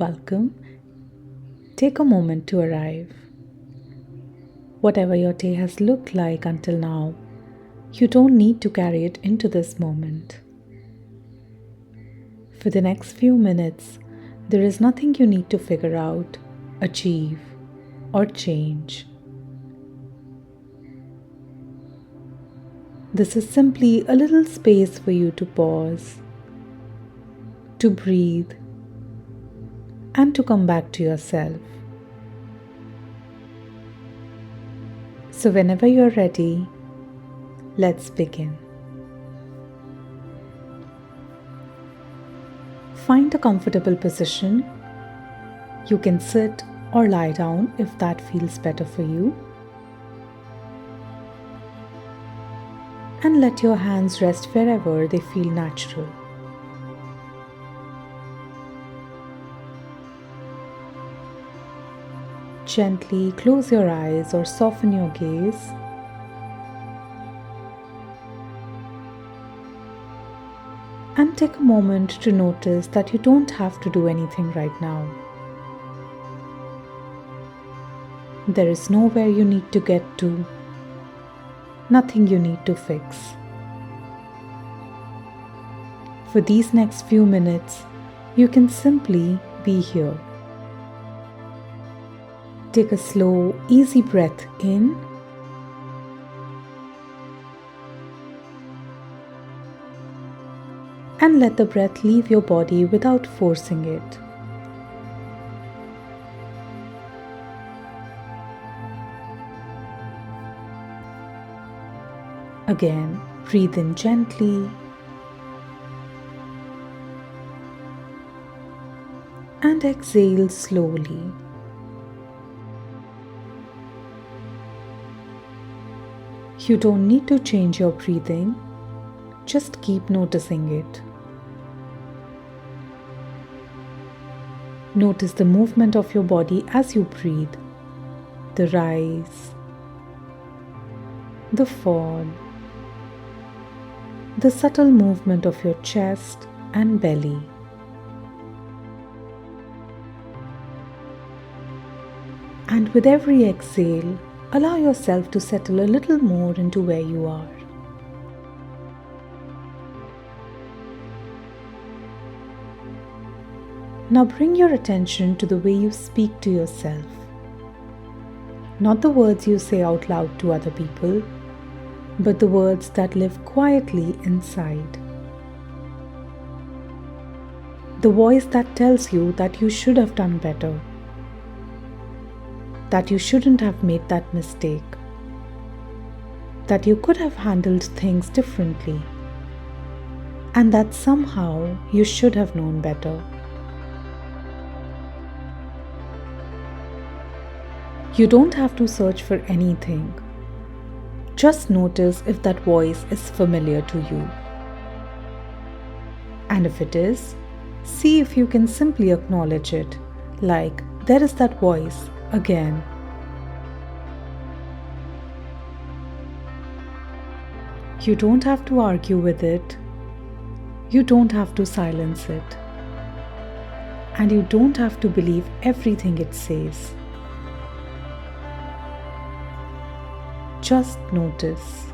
welcome. Take a moment to arrive. Whatever your day has looked like until now, you don't need to carry it into this moment. For the next few minutes, there is nothing you need to figure out, achieve, or change. This is simply a little space for you to pause, to breathe, and to come back to yourself. So whenever you're ready, let's begin. Find a comfortable position. You can sit or lie down if that feels better for you. And let your hands rest wherever they feel natural. Gently close your eyes or soften your gaze. And take a moment to notice that you don't have to do anything right now. There is nowhere you need to get to, nothing you need to fix. For these next few minutes, you can simply be here. Take a slow, easy breath in and let the breath leave your body without forcing it. Again, breathe in gently and exhale slowly. You don't need to change your breathing, just keep noticing it. Notice the movement of your body as you breathe, the rise, the fall, the subtle movement of your chest and belly. And with every exhale, allow yourself to settle a little more into where you are. Now bring your attention to the way you speak to yourself. Not the words you say out loud to other people, but the words that live quietly inside. The voice that tells you that you should have done better, that you shouldn't have made that mistake, that you could have handled things differently, and that somehow you should have known better. You don't have to search for anything. Just notice if that voice is familiar to you. And if it is, see if you can simply acknowledge it, like there is that voice again. You don't have to argue with it. You don't have to silence it. And you don't have to believe everything it says. Just notice.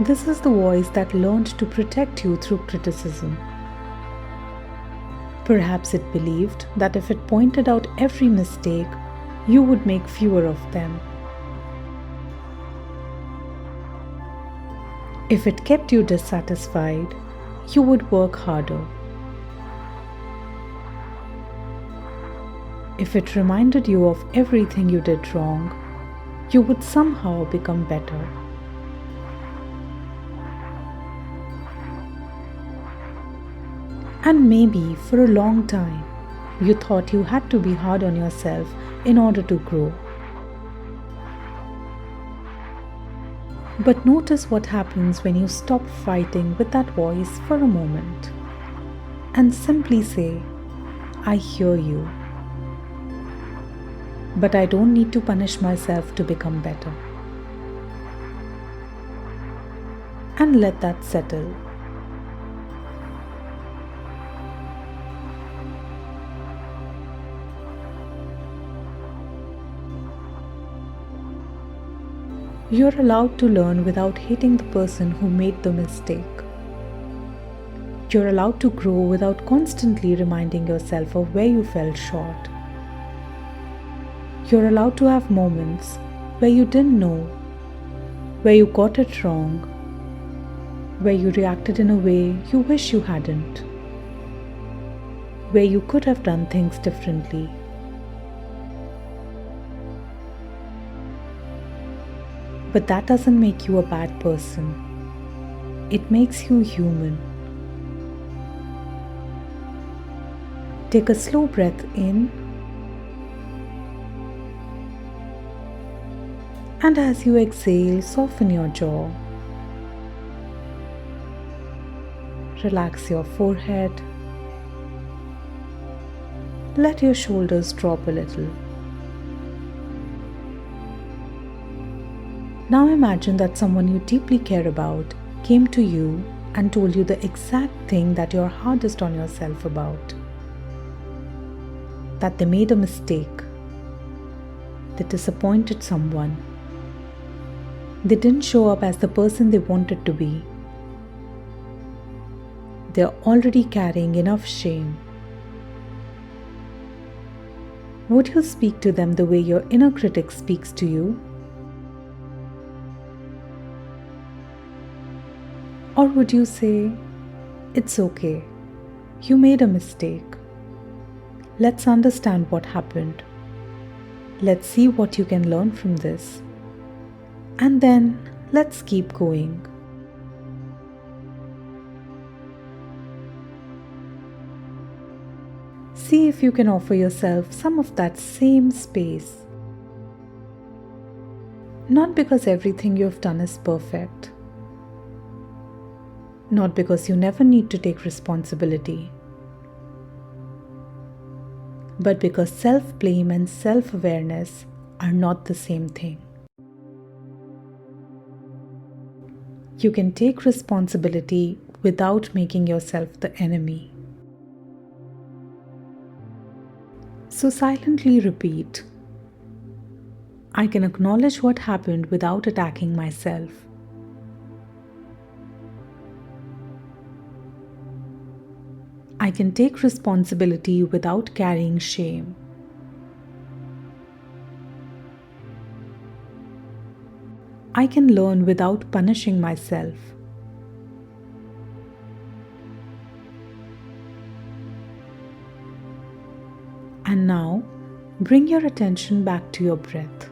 This is the voice that learned to protect you through criticism. Perhaps it believed that if it pointed out every mistake, you would make fewer of them. If it kept you dissatisfied, you would work harder. If it reminded you of everything you did wrong, you would somehow become better. And maybe for a long time, you thought you had to be hard on yourself in order to grow. But notice what happens when you stop fighting with that voice for a moment and simply say, I hear you. But I don't need to punish myself to become better. and let that settle. You're allowed to learn without hating the person who made the mistake. You're allowed to grow without constantly reminding yourself of where you fell short. You're allowed to have moments where you didn't know, where you got it wrong, where you reacted in a way you wish you hadn't, where you could have done things differently. But that doesn't make you a bad person. It makes you human. Take a slow breath in, and as you exhale, soften your jaw. Relax your forehead. Let your shoulders drop a little. Now imagine that someone you deeply care about came to you and told you the exact thing that you're hardest on yourself about. That they made a mistake. They disappointed someone. They didn't show up as the person they wanted to be. They're already carrying enough shame. Would you speak to them the way your inner critic speaks to you? Or would you say, "It's okay, you made a mistake. Let's understand what happened. Let's see what you can learn from this. And then let's keep going." See if you can offer yourself some of that same space. Not because everything you've done is perfect. Not because you never need to take responsibility, but because self-blame and self-awareness are not the same thing. You can take responsibility without making yourself the enemy. So silently repeat, "I can acknowledge what happened without attacking myself. I can take responsibility without carrying shame. I can learn without punishing myself. And now, bring your attention back to your breath.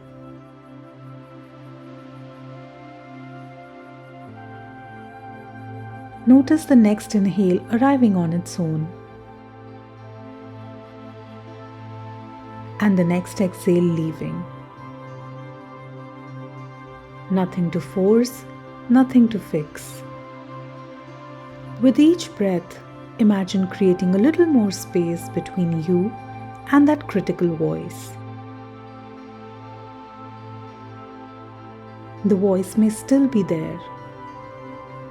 Notice the next inhale arriving on its own, and the next exhale leaving. Nothing to force, nothing to fix. With each breath, imagine creating a little more space between you and that critical voice. The voice may still be there,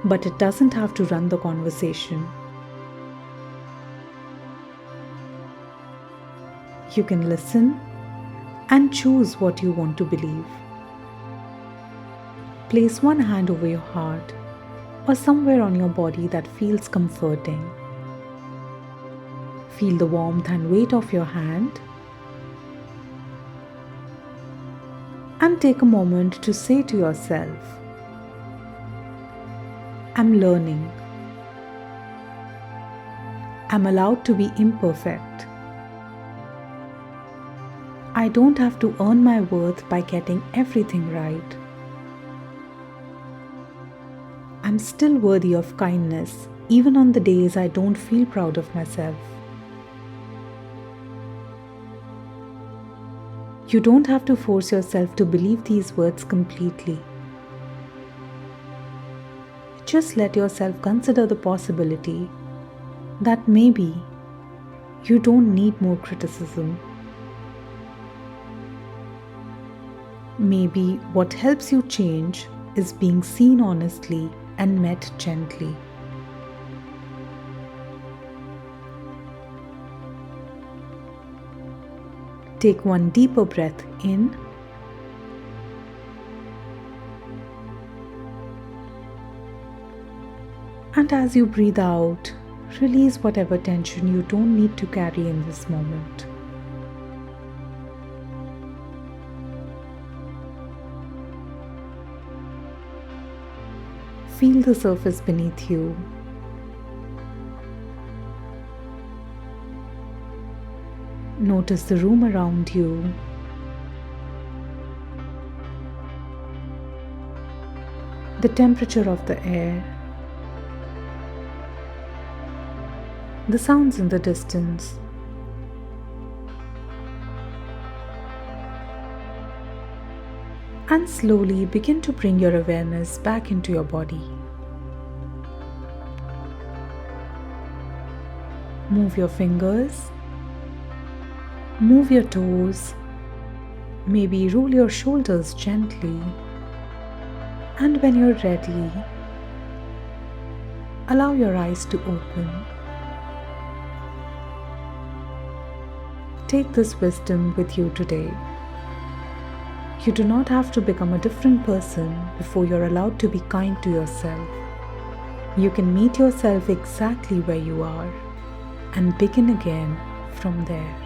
but it doesn't have to run the conversation. You can listen and choose what you want to believe. Place one hand over your heart or somewhere on your body that feels comforting. Feel the warmth and weight of your hand. And take a moment to say to yourself, "I'm learning. I'm allowed to be imperfect. I don't have to earn my worth by getting everything right. I'm still worthy of kindness, even on the days I don't feel proud of myself." You don't have to force yourself to believe these words completely. Just let yourself consider the possibility that maybe you don't need more criticism. Maybe what helps you change is being seen honestly and met gently. Take one deeper breath in and as you breathe out, release whatever tension you don't need to carry in this moment. Feel the surface beneath you. Notice the room around you. The temperature of the air. The sounds in the distance. And slowly begin to bring your awareness back into your body. Move your fingers. Move your toes. Maybe roll your shoulders gently. And when you're ready, allow your eyes to open. Take this wisdom with you today. You do not have to become a different person before you're allowed to be kind to yourself. You can meet yourself exactly where you are and begin again from there.